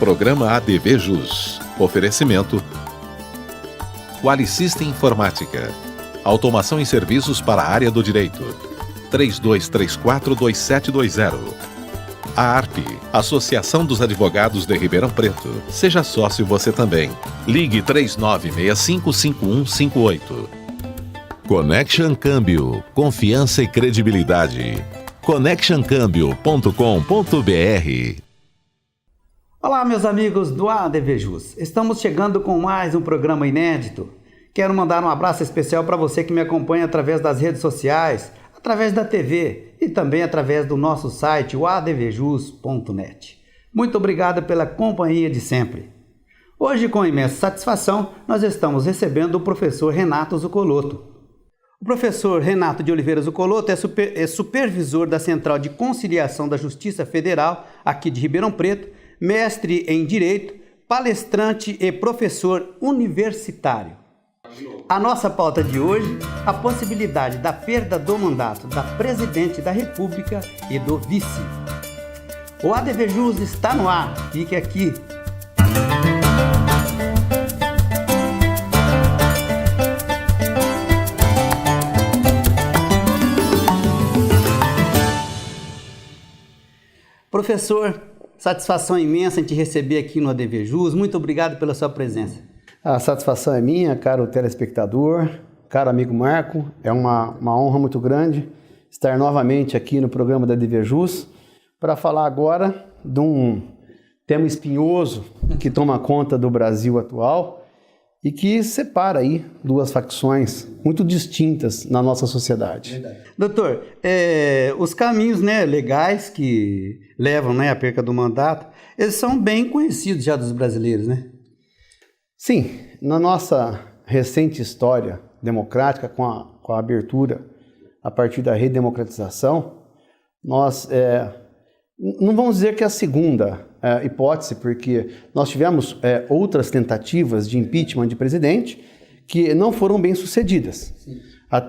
Programa ADV Jus. Oferecimento Qualisystem Informática. Automação em serviços para a área do direito. 32342720. A ARP, Associação dos Advogados de Ribeirão Preto. Seja sócio você também. Ligue 3965-5158. Connection Câmbio. Confiança e credibilidade. connectioncambio.com.br. Olá, meus amigos do ADV Jus. Estamos chegando com mais um programa inédito. Quero mandar um abraço especial para você que me acompanha através das redes sociais, através da TV e também através do nosso site, o advjus.net. Muito obrigado pela companhia de sempre. Hoje, com imensa satisfação, nós estamos recebendo o professor Renato Zuccolotto. O professor Renato de Oliveira Zuccolotto é supervisor da Central de Conciliação da Justiça Federal, aqui de Ribeirão Preto, mestre em Direito, palestrante e professor universitário. A nossa pauta de hoje, a possibilidade da perda do mandato da Presidente da República e do Vice. O ADV Jus está no ar, fique aqui. Professor, satisfação imensa em te receber aqui no ADV Jus. Muito obrigado pela sua presença. A satisfação é minha, caro telespectador, caro amigo Marco. É uma honra muito grande estar novamente aqui no programa da ADV Jus para falar agora de um tema espinhoso que toma conta do Brasil atual e que separa aí duas facções muito distintas na nossa sociedade. Doutor, os caminhos legais que levam à perca do mandato, eles são bem conhecidos já dos brasileiros, né? Sim, na nossa recente história democrática, com a abertura a partir da redemocratização, nós não vamos dizer que é a segunda hipótese, porque nós tivemos outras tentativas de impeachment de presidente que não foram bem sucedidas. Sim. A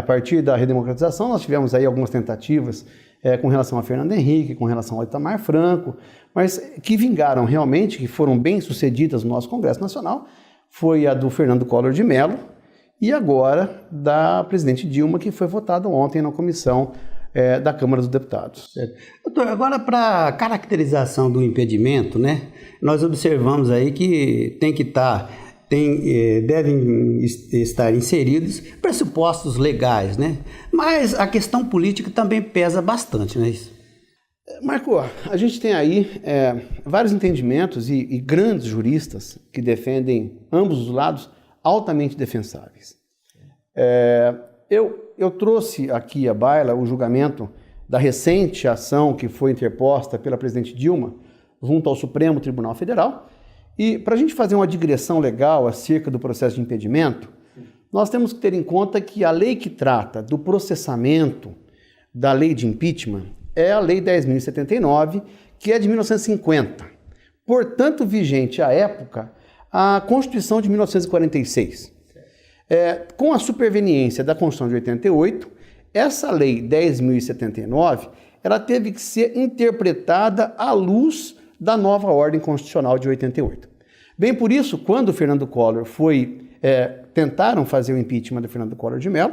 partir da redemocratização, nós tivemos aí algumas tentativas com relação a Fernando Henrique, com relação ao Itamar Franco, mas que vingaram realmente, que foram bem sucedidas no nosso Congresso Nacional, foi a do Fernando Collor de Mello e agora da presidente Dilma, que foi votada ontem na comissão da Câmara dos Deputados. Certo. Doutor, agora para a caracterização do impedimento, nós observamos aí que devem estar inseridos pressupostos legais, mas a questão política também pesa bastante, não é isso? Marco, a gente tem aí vários entendimentos e grandes juristas que defendem ambos os lados altamente defensáveis. Eu trouxe aqui à baila o julgamento da recente ação que foi interposta pela presidente Dilma junto ao Supremo Tribunal Federal. E para a gente fazer uma digressão legal acerca do processo de impedimento, nós temos que ter em conta que a lei que trata do processamento da lei de impeachment é a Lei 10.079, que é de 1950. Portanto, vigente à época, a Constituição de 1946. Com a superveniência da Constituição de 88, essa Lei 10.079, ela teve que ser interpretada à luz da nova ordem constitucional de 88. Bem por isso, quando o Fernando Collor tentaram fazer o impeachment do Fernando Collor de Mello,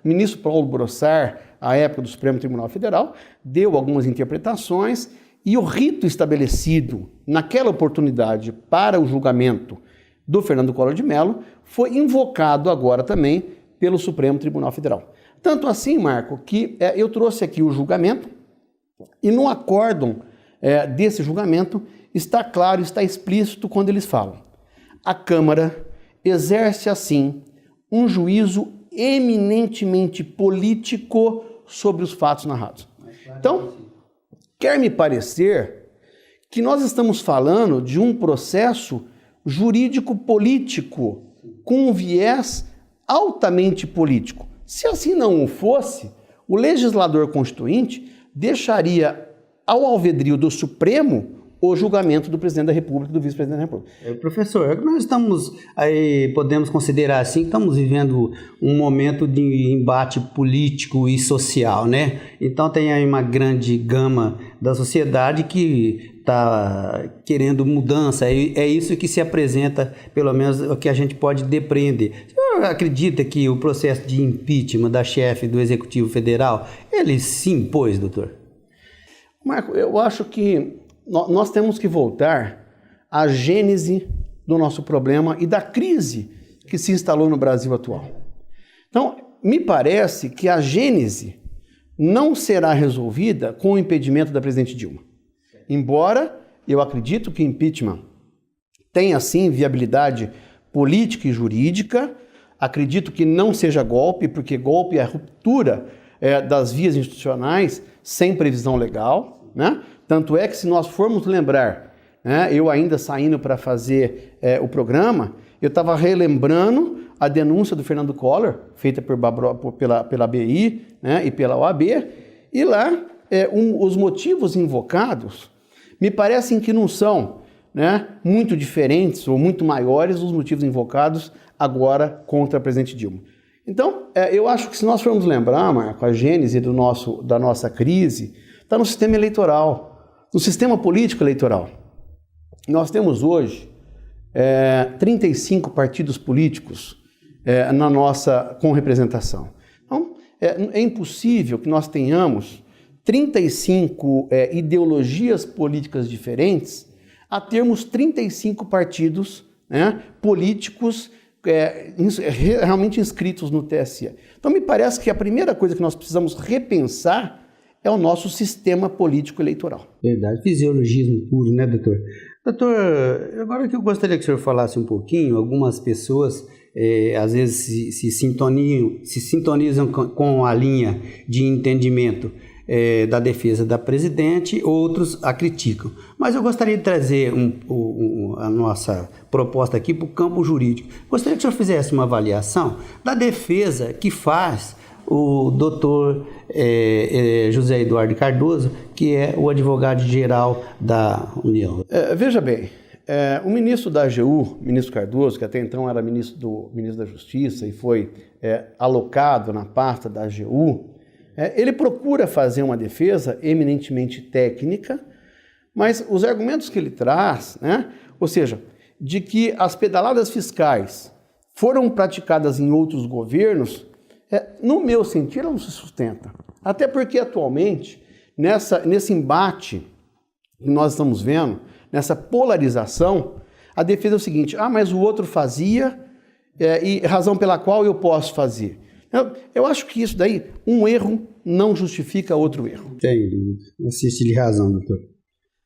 o ministro Paulo Brossard, à época do Supremo Tribunal Federal, deu algumas interpretações e o rito estabelecido naquela oportunidade para o julgamento do Fernando Collor de Mello foi invocado agora também pelo Supremo Tribunal Federal. Tanto assim, Marco, que eu trouxe aqui o julgamento e no acórdão desse julgamento está claro, está explícito quando eles falam: a Câmara exerce assim um juízo eminentemente político sobre os fatos narrados. Então, quer me parecer que nós estamos falando de um processo jurídico-político com um viés altamente político. Se assim não o fosse, o legislador constituinte deixaria ao alvedrio do Supremo o julgamento do presidente da República e do vice-presidente da República. Professor, nós estamos aí, podemos considerar assim, que estamos vivendo um momento de embate político e social, né? Então tem aí uma grande gama da sociedade que está querendo mudança, é isso que se apresenta, pelo menos o que a gente pode depreender. O senhor acredita que o processo de impeachment da chefe do Executivo Federal, ele se impôs, doutor? Marco, eu acho que nós temos que voltar à gênese do nosso problema e da crise que se instalou no Brasil atual. Então, me parece que a gênese não será resolvida com o impedimento da presidente Dilma. Embora eu acredito que impeachment tenha, sim, viabilidade política e jurídica, acredito que não seja golpe, porque golpe é a ruptura das vias institucionais sem previsão legal, né? Tanto é que, se nós formos lembrar, né, eu ainda saindo para fazer o programa, eu estava relembrando a denúncia do Fernando Collor, feita pela BI, né, e pela OAB, e lá os motivos invocados me parecem que não são, né, muito diferentes ou muito maiores dos motivos invocados agora contra a presidente Dilma. Então, eu acho que, se nós formos lembrar, Marco, a gênese da nossa crise está no sistema eleitoral, no sistema político eleitoral. Nós temos hoje 35 partidos políticos com representação. Então, é impossível que nós tenhamos 35 ideologias políticas diferentes a termos 35 partidos, né, políticos realmente inscritos no TSE. Então, me parece que a primeira coisa que nós precisamos repensar é o nosso sistema político eleitoral. Verdade, fisiologismo puro, né, doutor? Doutor, agora que eu gostaria que o senhor falasse um pouquinho, algumas pessoas às vezes se sintonizam com a linha de entendimento da defesa da presidente, outros a criticam. Mas eu gostaria de trazer a nossa proposta aqui para o campo jurídico. Gostaria que o senhor fizesse uma avaliação da defesa que faz o doutor José Eduardo Cardoso, que é o advogado-geral da União. Veja bem, o ministro da AGU, ministro Cardoso, que até então era ministro da Justiça e foi alocado na pasta da AGU, ele procura fazer uma defesa eminentemente técnica, mas os argumentos que ele traz, né, ou seja, de que as pedaladas fiscais foram praticadas em outros governos, no meu sentido, ela não se sustenta. Até porque, atualmente, nesse embate que nós estamos vendo, nessa polarização, a defesa é o seguinte: mas o outro fazia e razão pela qual eu posso fazer. Eu acho que isso daí, um erro não justifica outro erro. Entendi. Assiste-lhe razão, doutor.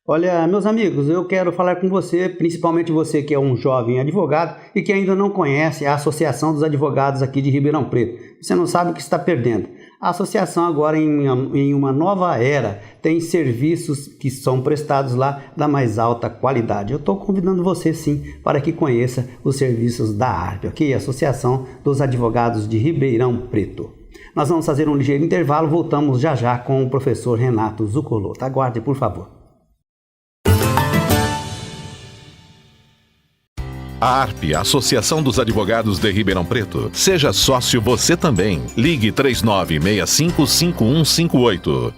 Olha, meus amigos, eu quero falar com você, principalmente você que é um jovem advogado e que ainda não conhece a Associação dos Advogados aqui de Ribeirão Preto. Você não sabe o que está perdendo. A associação agora, em uma nova era, tem serviços que são prestados lá da mais alta qualidade. Eu estou convidando você, sim, para que conheça os serviços da ARP, ok? Associação dos Advogados de Ribeirão Preto. Nós vamos fazer um ligeiro intervalo, voltamos já já com o professor Renato Zuccolotto. Aguarde, por favor. A ARP, Associação dos Advogados de Ribeirão Preto. Seja sócio você também. Ligue 3965-5158.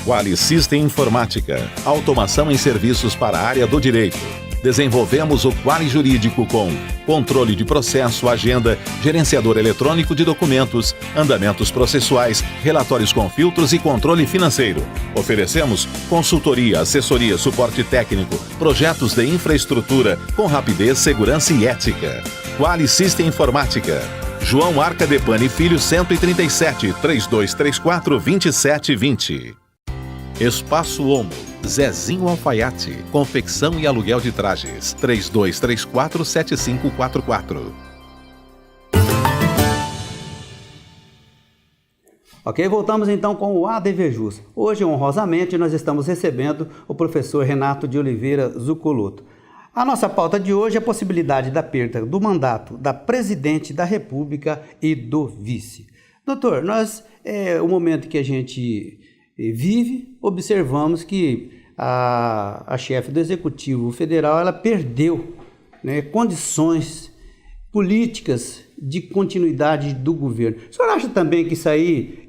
Quali System Informática. Automação em serviços para a área do direito. Desenvolvemos o Quali Jurídico com controle de processo, agenda, gerenciador eletrônico de documentos, andamentos processuais, relatórios com filtros e controle financeiro. Oferecemos consultoria, assessoria, suporte técnico, projetos de infraestrutura com rapidez, segurança e ética. Quali System Informática. João Arcadepani Filho 137, 3234-2720. Espaço Homo. Zezinho Alfaiate, confecção e aluguel de trajes, 3234-7544. Ok, voltamos então com o ADVJus. Hoje, honrosamente, nós estamos recebendo o professor Renato de Oliveira Zuccolotto. A nossa pauta de hoje é a possibilidade da perda do mandato da presidente da República e do vice. Doutor, o momento que a gente vive, observamos que a chefe do Executivo Federal, ela perdeu, né, condições políticas de continuidade do governo. O senhor acha também que isso aí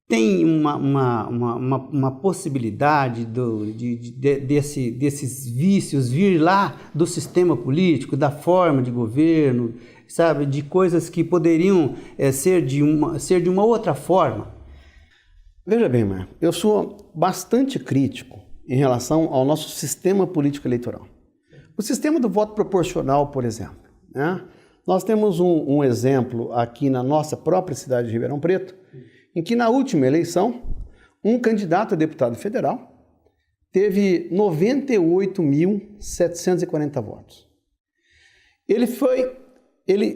tem uma possibilidade desses vícios vir lá do sistema político, da forma de governo, sabe, de coisas que poderiam ser de uma outra forma? Veja bem, Marco, eu sou bastante crítico em relação ao nosso sistema político eleitoral. O sistema do voto proporcional, por exemplo, né? Nós temos um exemplo aqui na nossa própria cidade de Ribeirão Preto, em que na última eleição, um candidato a deputado federal teve 98.740 votos. Ele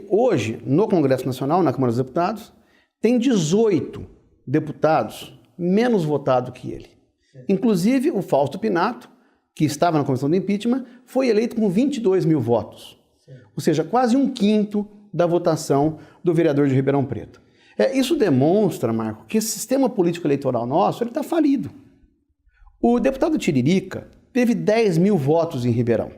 hoje, no Congresso Nacional, na Câmara dos Deputados, tem 18 deputados menos votados que ele. Inclusive, o Fausto Pinato, que estava na comissão do impeachment, foi eleito com 22 mil votos. Ou seja, quase 1/5 da votação do vereador de Ribeirão Preto. Isso demonstra, Marco, que esse sistema político eleitoral nosso está falido. O deputado Tiririca teve 10 mil votos em Ribeirão.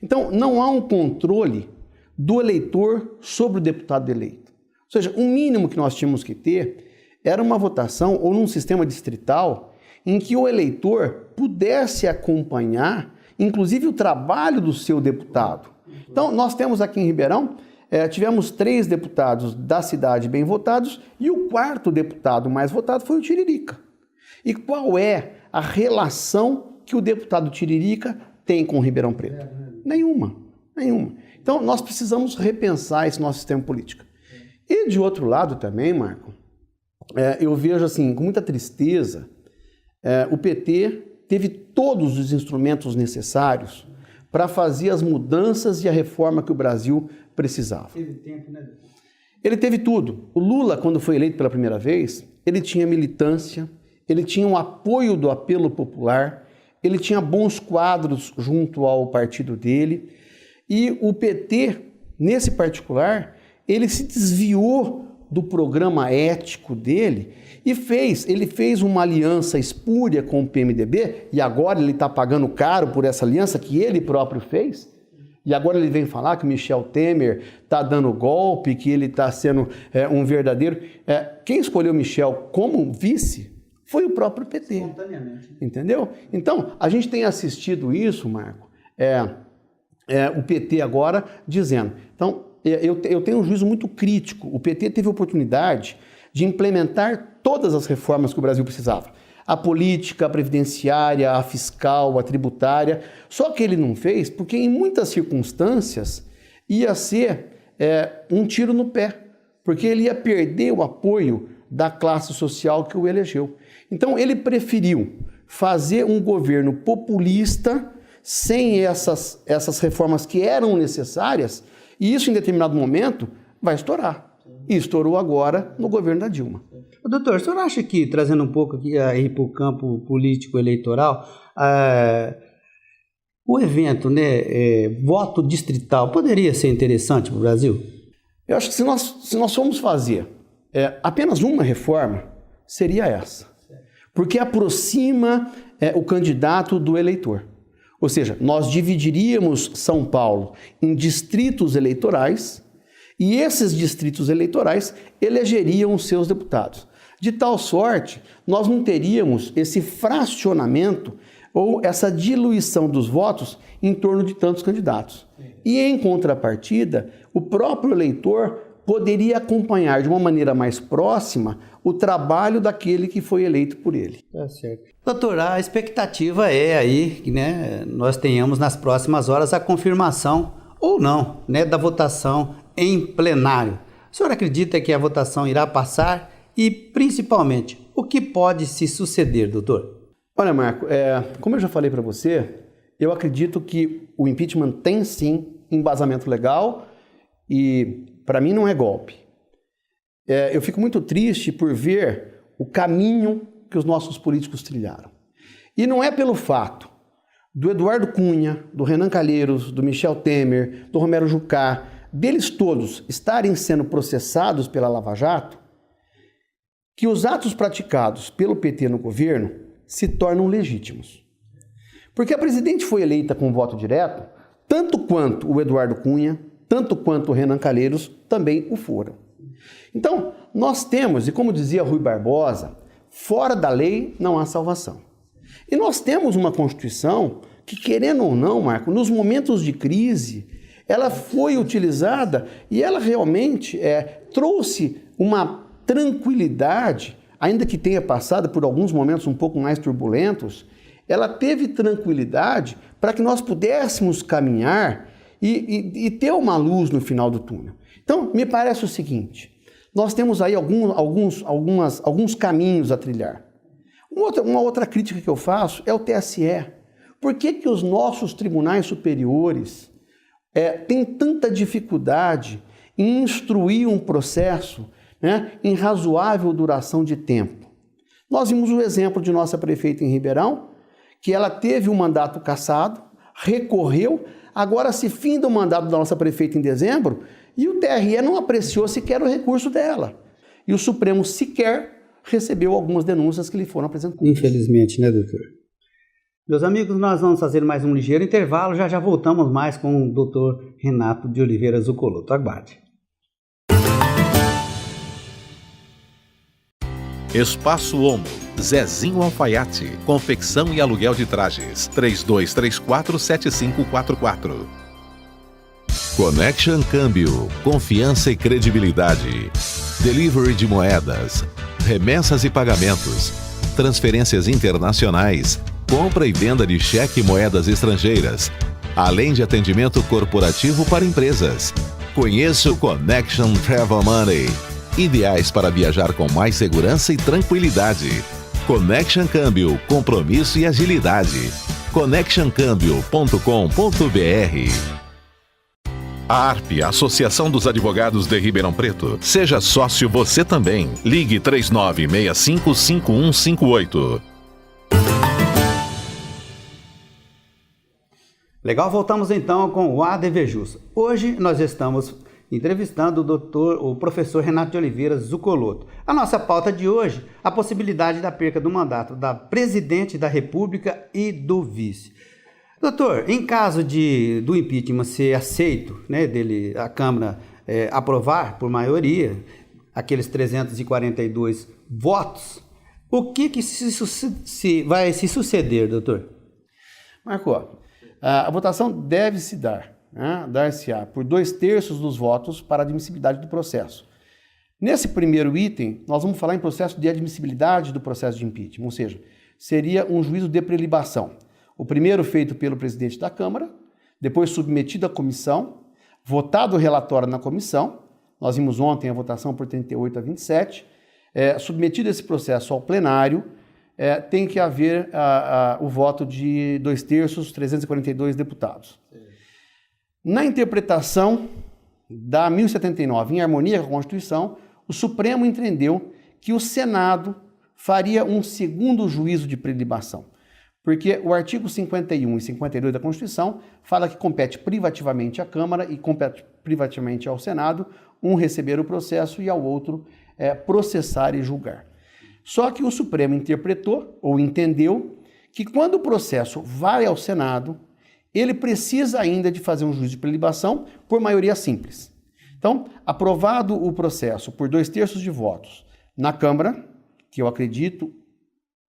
Então, não há um controle do eleitor sobre o deputado eleito. Ou seja, o mínimo que nós tínhamos que ter era uma votação ou num sistema distrital em que o eleitor pudesse acompanhar, inclusive, o trabalho do seu deputado. Então, nós temos aqui em Ribeirão, tivemos 3 deputados da cidade bem votados e o 4º deputado mais votado foi o Tiririca. E qual é a relação que o deputado Tiririca tem com o Ribeirão Preto? Nenhuma. Então, nós precisamos repensar esse nosso sistema político. E, de outro lado também, Marco, eu vejo assim, com muita tristeza, o PT teve todos os instrumentos necessários para fazer as mudanças e a reforma que o Brasil precisava. Teve tempo, né? Ele teve tudo. O Lula, quando foi eleito pela primeira vez, ele tinha militância, ele tinha um apoio do apelo popular, ele tinha bons quadros junto ao partido dele, e o PT, nesse particular, ele se desviou do programa ético dele e ele fez uma aliança espúria com o PMDB, e agora ele está pagando caro por essa aliança que ele próprio fez, e agora ele vem falar que o Michel Temer está dando golpe, que ele está sendo um verdadeiro... Quem escolheu o Michel como vice foi o próprio PT. Espontaneamente. Entendeu? Então, a gente tem assistido isso, Marco, o PT agora dizendo... Então, eu tenho um juízo muito crítico. O PT teve a oportunidade de implementar todas as reformas que o Brasil precisava. A política, a previdenciária, a fiscal, a tributária. Só que ele não fez porque, em muitas circunstâncias, ia ser um tiro no pé. Porque ele ia perder o apoio da classe social que o elegeu. Então, ele preferiu fazer um governo populista sem essas reformas que eram necessárias, e isso, em determinado momento, vai estourar. E estourou agora no governo da Dilma. Doutor, o senhor acha que, trazendo um pouco aqui aí para o campo político-eleitoral, o evento, né, voto distrital, poderia ser interessante para o Brasil? Eu acho que se nós formos fazer apenas uma reforma, seria essa. Porque aproxima o candidato do eleitor. Ou seja, nós dividiríamos São Paulo em distritos eleitorais e esses distritos eleitorais elegeriam os seus deputados. De tal sorte, nós não teríamos esse fracionamento ou essa diluição dos votos em torno de tantos candidatos. E, em contrapartida, o próprio eleitor poderia acompanhar de uma maneira mais próxima o trabalho daquele que foi eleito por ele. Tá certo. Doutor, a expectativa é aí que, né, nós tenhamos nas próximas horas a confirmação ou não, né, da votação em plenário. O senhor acredita que a votação irá passar e, principalmente, o que pode se suceder, doutor? Olha, Marco, como eu já falei para você, eu acredito que o impeachment tem sim embasamento legal e, para mim, não é golpe. Eu fico muito triste por ver o caminho que os nossos políticos trilharam. E não é pelo fato do Eduardo Cunha, do Renan Calheiros, do Michel Temer, do Romero Jucá, deles todos estarem sendo processados pela Lava Jato, que os atos praticados pelo PT no governo se tornam legítimos. Porque a presidente foi eleita com voto direto, tanto quanto o Eduardo Cunha, tanto quanto o Renan Calheiros também o foram. Então, nós temos, e como dizia Rui Barbosa, fora da lei não há salvação. E nós temos uma Constituição que, querendo ou não, Marco, nos momentos de crise, ela foi utilizada e ela realmente trouxe uma tranquilidade, ainda que tenha passado por alguns momentos um pouco mais turbulentos, ela teve tranquilidade para que nós pudéssemos caminhar e ter uma luz no final do túnel. Então, me parece o seguinte, nós temos aí alguns caminhos a trilhar. Uma outra crítica que eu faço é o TSE. Por que os nossos tribunais superiores têm tanta dificuldade em instruir um processo, né, em razoável duração de tempo? Nós vimos o exemplo de nossa prefeita em Ribeirão, que ela teve um mandato cassado, recorreu, agora se finda o mandato da nossa prefeita em dezembro e o TRE não apreciou sequer o recurso dela. E o Supremo sequer recebeu algumas denúncias que lhe foram apresentadas. Infelizmente, né, doutor? Meus amigos, nós vamos fazer mais um ligeiro intervalo, já voltamos mais com o doutor Renato de Oliveira Zuccolotto. Aguarde. Espaço Homo, Zezinho Alfaiate, confecção e aluguel de trajes, 3234-7544. Connection Câmbio, confiança e credibilidade. Delivery de moedas, remessas e pagamentos, transferências internacionais, compra e venda de cheque e moedas estrangeiras, além de atendimento corporativo para empresas. Conheça o Connection Travel Money. Ideais para viajar com mais segurança e tranquilidade. Connection Câmbio, compromisso e agilidade. connectioncambio.com.br. A ARP, Associação dos Advogados de Ribeirão Preto. Seja sócio você também. Ligue 3965-5158. Legal, voltamos então com o ADVJus. Hoje nós estamos entrevistando o professor Renato de Oliveira Zuccolotto. A nossa pauta de hoje, a possibilidade da perca do mandato da presidente da República e do vice. Doutor, em caso do impeachment ser aceito, né, a Câmara aprovar por maioria, aqueles 342 votos, o que vai se suceder, doutor? Marco, a votação deve se dar-se-á por 2/3 dos votos para admissibilidade do processo. Nesse primeiro item, nós vamos falar em processo de admissibilidade do processo de impeachment, ou seja, seria um juízo de prelibação. O primeiro feito pelo presidente da Câmara, depois submetido à comissão, votado o relatório na comissão, nós vimos ontem a votação por 38-27, submetido esse processo ao plenário, tem que haver o voto de 2/3, 342 deputados. Na interpretação da 1079, em harmonia com a Constituição, o Supremo entendeu que o Senado faria um segundo juízo de prelibação, porque o artigo 51 e 52 da Constituição fala que compete privativamente à Câmara e compete privativamente ao Senado, um receber o processo e ao outro processar e julgar. Só que o Supremo interpretou ou entendeu que quando o processo vai ao Senado, ele precisa ainda de fazer um juízo de prelibação por maioria simples. Então, aprovado o processo por 2/3 de votos na Câmara, que eu acredito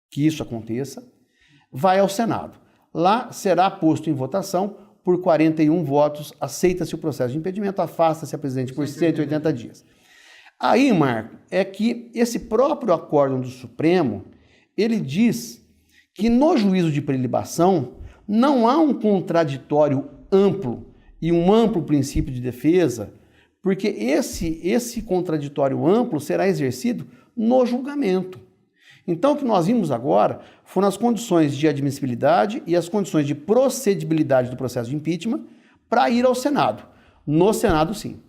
que isso aconteça, vai ao Senado. Lá será posto em votação por 41 votos, aceita-se o processo de impedimento, afasta-se a presidente por 180 dias. Aí, Marco, é que esse próprio acórdão do Supremo, ele diz que no juízo de prelibação não há um contraditório amplo e um amplo princípio de defesa, porque esse contraditório amplo será exercido no julgamento. Então, o que nós vimos agora foram as condições de admissibilidade e as condições de procedibilidade do processo de impeachment para ir ao Senado. No Senado, sim.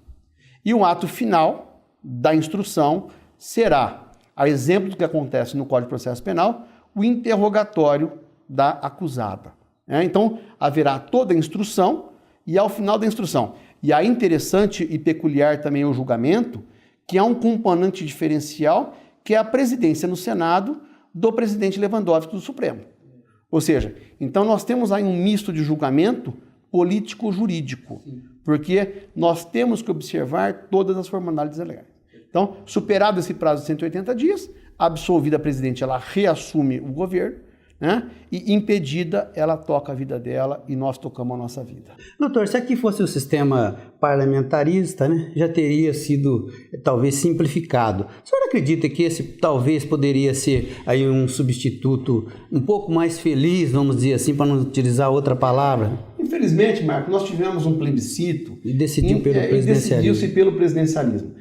E o ato final da instrução será, a exemplo do que acontece no Código de Processo Penal, o interrogatório da acusada. Então, haverá toda a instrução e ao final da instrução. E é interessante e peculiar também o julgamento, que há um componente diferencial, que é a presidência no Senado do presidente Lewandowski do Supremo. Ou seja, então nós temos aí um misto de julgamento político-jurídico, porque nós temos que observar todas as formalidades legais. Então, superado esse prazo de 180 dias, absolvida a presidente, ela reassume o governo, né? E impedida, ela toca a vida dela e nós tocamos a nossa vida. Doutor, se aqui fosse o sistema parlamentarista, né, já teria sido talvez simplificado. O senhor acredita que esse talvez poderia ser aí um substituto um pouco mais feliz, vamos dizer assim, para não utilizar outra palavra? Infelizmente, Marco, nós tivemos um plebiscito e decidiu pelo presidencialismo. Decidiu-se pelo presidencialismo.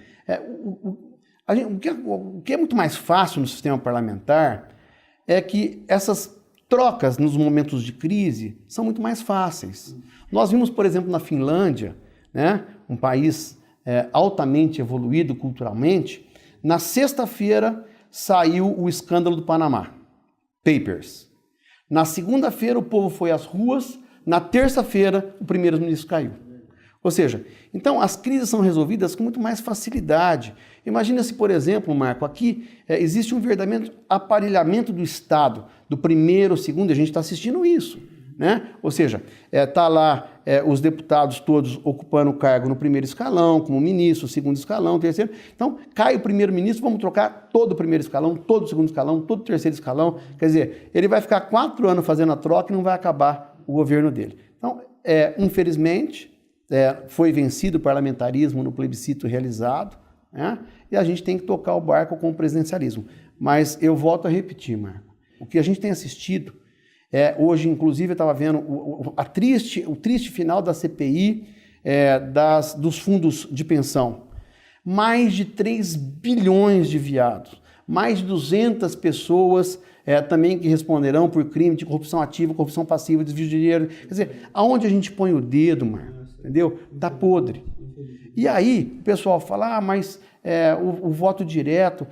O que é muito mais fácil no sistema parlamentar é que essas trocas nos momentos de crise são muito mais fáceis. Nós vimos, por exemplo, na Finlândia, né, um país altamente evoluído culturalmente, na sexta-feira saiu o escândalo do Panama Papers. Na segunda-feira o povo foi às ruas, na terça-feira o primeiro-ministro caiu. Ou seja, então as crises são resolvidas com muito mais facilidade. Imagina se, por exemplo, Marco, aqui existe um verdadeiro aparelhamento do Estado, do primeiro, segundo, a gente está assistindo isso, né? Ou seja, está lá os deputados todos ocupando o cargo no primeiro escalão, como ministro, segundo escalão, terceiro. Então, cai o primeiro-ministro, vamos trocar todo o primeiro escalão, todo o segundo escalão, todo o terceiro escalão. Quer dizer, ele vai ficar 4 anos fazendo a troca e não vai acabar o governo dele. Então, infelizmente, foi vencido o parlamentarismo no plebiscito realizado, né? E a gente tem que tocar o barco com o presidencialismo. Mas eu volto a repetir, Marco, o que a gente tem assistido, hoje, inclusive, eu estava vendo o triste final da CPI dos fundos de pensão. Mais de 3 bilhões de viados, mais de 200 pessoas também que responderão por crime de corrupção ativa, corrupção passiva, desvio de dinheiro. Quer dizer, aonde a gente põe o dedo, Marco, entendeu? Tá podre. E aí o pessoal fala, mas o voto direto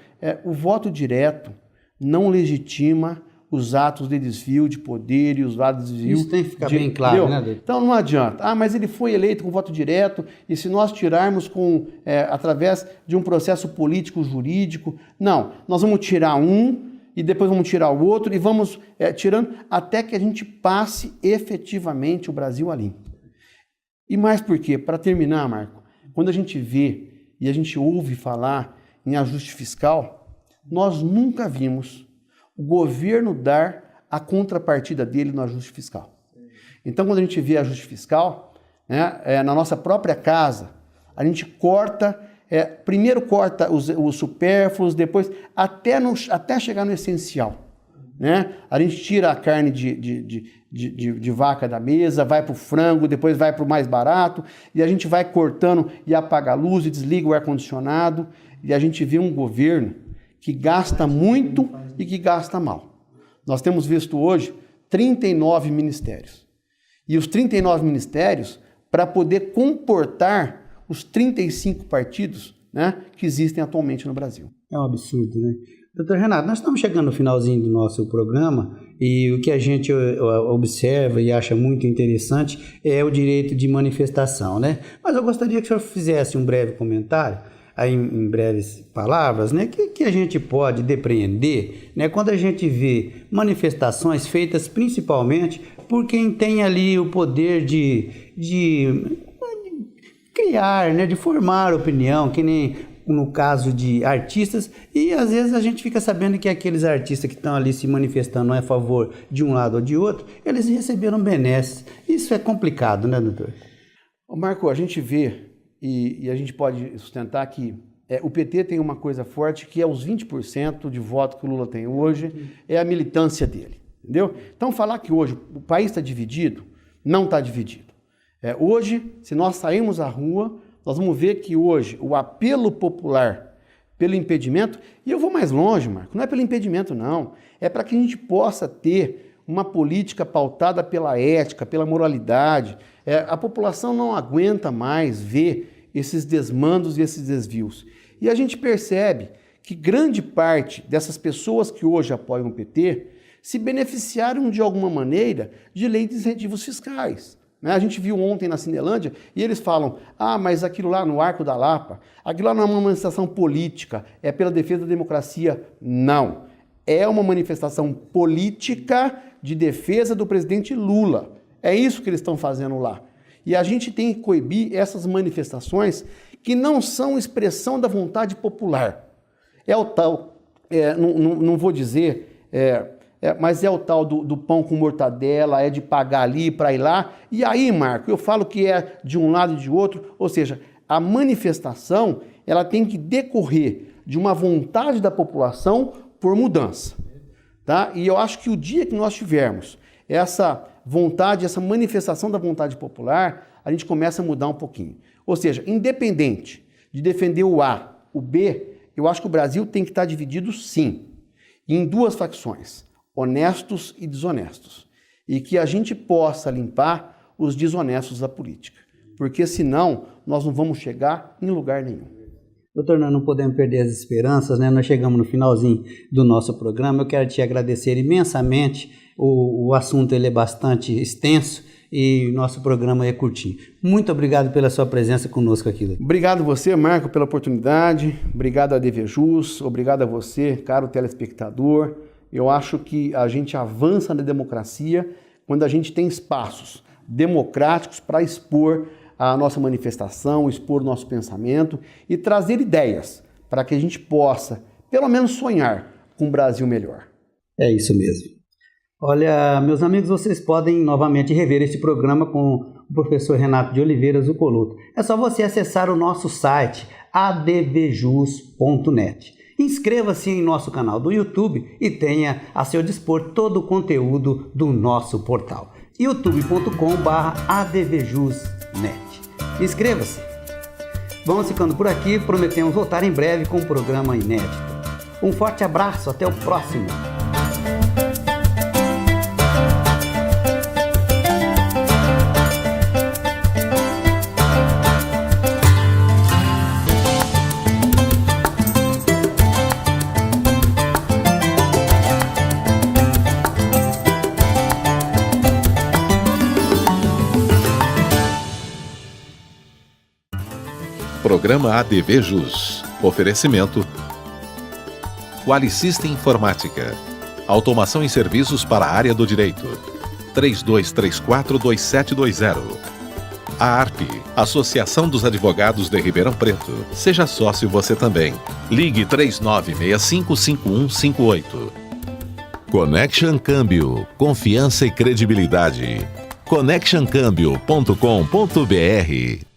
não legitima os atos de desvio de poder e os atos de desvio... Isso tem que ficar bem claro, né, doutor? Então não adianta. Mas ele foi eleito com voto direto e se nós tirarmos através de um processo político-jurídico... Não, nós vamos tirar um e depois vamos tirar o outro e vamos tirando até que a gente passe efetivamente o Brasil a limpo. E mais por quê? Para terminar, Marco, quando a gente vê e a gente ouve falar em ajuste fiscal, nós nunca vimos o governo dar a contrapartida dele no ajuste fiscal. Então, quando a gente vê ajuste fiscal, né, na nossa própria casa, a gente corta, primeiro corta os supérfluos, depois até chegar no essencial. Né? A gente tira a carne de vaca da mesa, vai para o frango, depois vai para o mais barato, e a gente vai cortando e apaga a luz e desliga o ar-condicionado, e a gente vê um governo que gasta muito e que gasta mal. Nós temos visto hoje 39 ministérios. E os 39 ministérios, para poder comportar os 35 partidos, né, que existem atualmente no Brasil. É um absurdo, né? Doutor Renato, nós estamos chegando no finalzinho do nosso programa e o que a gente observa e acha muito interessante é o direito de manifestação, né? Mas eu gostaria que o senhor fizesse um breve comentário, aí em breves palavras, né? Que a gente pode depreender, né? Quando a gente vê manifestações feitas principalmente por quem tem ali o poder de criar, né? De formar opinião, que nem... no caso de artistas, e às vezes a gente fica sabendo que aqueles artistas que estão ali se manifestando a favor de um lado ou de outro, eles receberam benesses. Isso é complicado, né, doutor? Marco, a gente vê, e a gente pode sustentar que o PT tem uma coisa forte, que é os 20% de voto que o Lula tem hoje, é a militância dele, entendeu? Então falar que hoje o país está dividido, não está dividido. Hoje, se nós sairmos à rua, nós vamos ver que hoje o apelo popular pelo impedimento, e eu vou mais longe, Marco, não é pelo impedimento não, é para que a gente possa ter uma política pautada pela ética, pela moralidade. A população não aguenta mais ver esses desmandos e esses desvios. E a gente percebe que grande parte dessas pessoas que hoje apoiam o PT se beneficiaram de alguma maneira de leis de incentivos fiscais. A gente viu ontem na Cinelândia e eles falam, mas aquilo lá no Arco da Lapa, aquilo lá não é uma manifestação política, é pela defesa da democracia. Não. é uma manifestação política de defesa do presidente Lula. É isso que eles estão fazendo lá. E a gente tem que coibir essas manifestações que não são expressão da vontade popular. É o tal, não vou dizer, mas é o tal do pão com mortadela, é de pagar ali para ir lá. E aí, Marco, eu falo que é de um lado e de outro, ou seja, a manifestação ela tem que decorrer de uma vontade da população por mudança. Tá? E eu acho que o dia que nós tivermos essa vontade, essa manifestação da vontade popular, a gente começa a mudar um pouquinho. Ou seja, independente de defender o A, o B, eu acho que o Brasil tem que estar dividido, sim, em duas facções, honestos e desonestos. E que a gente possa limpar os desonestos da política. Porque senão nós não vamos chegar em lugar nenhum. Doutor, nós não podemos perder as esperanças, né? Nós chegamos no finalzinho do nosso programa. Eu quero te agradecer imensamente. O assunto ele é bastante extenso e nosso programa é curtinho. Muito obrigado pela sua presença conosco aqui, doutor. Obrigado você, Marco, pela oportunidade. Obrigado a DVJUS. Obrigado a você, caro telespectador. Eu acho que a gente avança na democracia quando a gente tem espaços democráticos para expor a nossa manifestação, expor o nosso pensamento e trazer ideias para que a gente possa, pelo menos, sonhar com um Brasil melhor. É isso mesmo. Olha, meus amigos, vocês podem novamente rever este programa com o professor Renato de Oliveira Zucoluto. É só você acessar o nosso site advjus.net. Inscreva-se em nosso canal do YouTube e tenha a seu dispor todo o conteúdo do nosso portal. youtube.com/advjus.net. Inscreva-se. Vamos ficando por aqui, prometemos voltar em breve com um programa inédito. Um forte abraço, até o próximo. Programa ADVJUS. Oferecimento Qualisystem Informática. Automação e serviços para a área do direito. 3234-2720. A ARP, Associação dos Advogados de Ribeirão Preto. Seja sócio você também. Ligue 3965-5158. Connection Câmbio. Confiança e credibilidade. connectioncambio.com.br